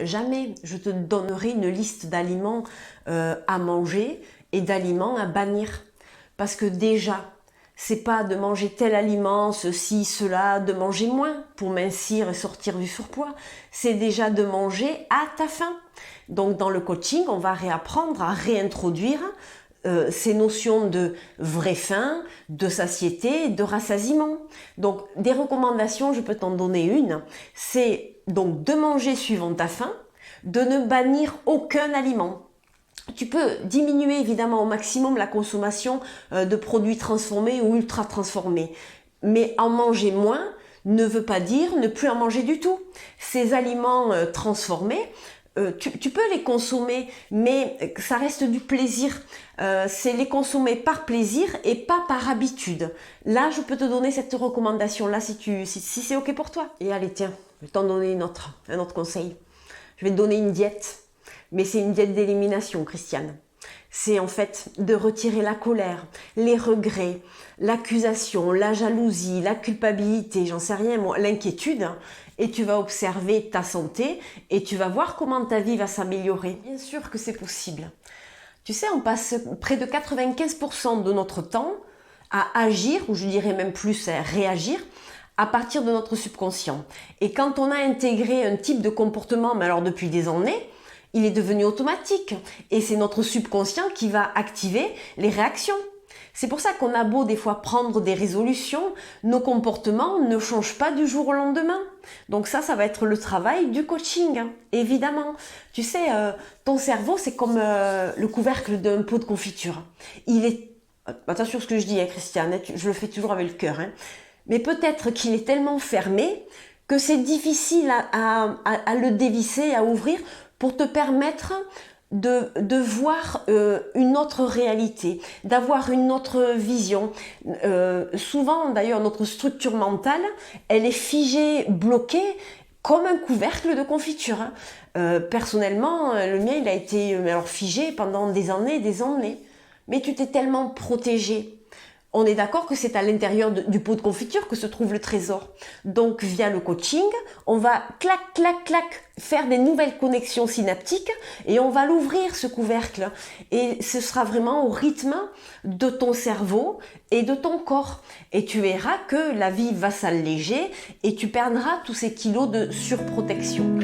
jamais je te donnerai une liste d'aliments à manger et d'aliments à bannir. Parce que déjà, c'est pas de manger tel aliment, ceci, cela, de manger moins pour mincir et sortir du surpoids. C'est déjà de manger à ta faim. Donc dans le coaching, on va réapprendre à réintroduire ces notions de vraie faim, de satiété, de rassasiement. Donc des recommandations, je peux t'en donner une, c'est donc de manger suivant ta faim, de ne bannir aucun aliment. Tu peux diminuer évidemment au maximum la consommation de produits transformés ou ultra transformés, mais en manger moins ne veut pas dire ne plus en manger du tout. Ces aliments transformés, tu peux les consommer, mais ça reste du plaisir. C'est les consommer par plaisir et pas par habitude. Là, je peux te donner cette recommandation-là si c'est OK pour toi. Et allez, tiens, je vais t'en donner un autre conseil. Je vais te donner une diète. Mais c'est une diète d'élimination, Christiane. C'est en fait de retirer la colère, les regrets, l'accusation, la jalousie, la culpabilité, j'en sais rien, moi, l'inquiétude. Et tu vas observer ta santé et tu vas voir comment ta vie va s'améliorer. Bien sûr que c'est possible. Tu sais, on passe près de 95% de notre temps à agir, ou je dirais même plus à réagir, à partir de notre subconscient. Et quand on a intégré un type de comportement, mais alors depuis des années, il est devenu automatique et c'est notre subconscient qui va activer les réactions. C'est pour ça qu'on a beau des fois prendre des résolutions, nos comportements ne changent pas du jour au lendemain. Donc ça va être le travail du coaching, évidemment. Tu sais, ton cerveau, c'est comme le couvercle d'un pot de confiture. Il est... Attention à ce que je dis, hein, Christiane, je le fais toujours avec le cœur. Hein. Mais peut-être qu'il est tellement fermé que c'est difficile à le dévisser, à ouvrir, pour te permettre de voir une autre réalité, d'avoir une autre vision. Souvent, d'ailleurs, notre structure mentale, elle est figée, bloquée, comme un couvercle de confiture. Personnellement, le mien, il a été figé pendant des années et des années. Mais tu t'es tellement protégé. On est d'accord que c'est à l'intérieur du pot de confiture que se trouve le trésor. Donc, via le coaching, on va clac, clac, clac, faire des nouvelles connexions synaptiques et on va l'ouvrir, ce couvercle. Et ce sera vraiment au rythme de ton cerveau et de ton corps. Et tu verras que la vie va s'alléger et tu perdras tous ces kilos de surprotection.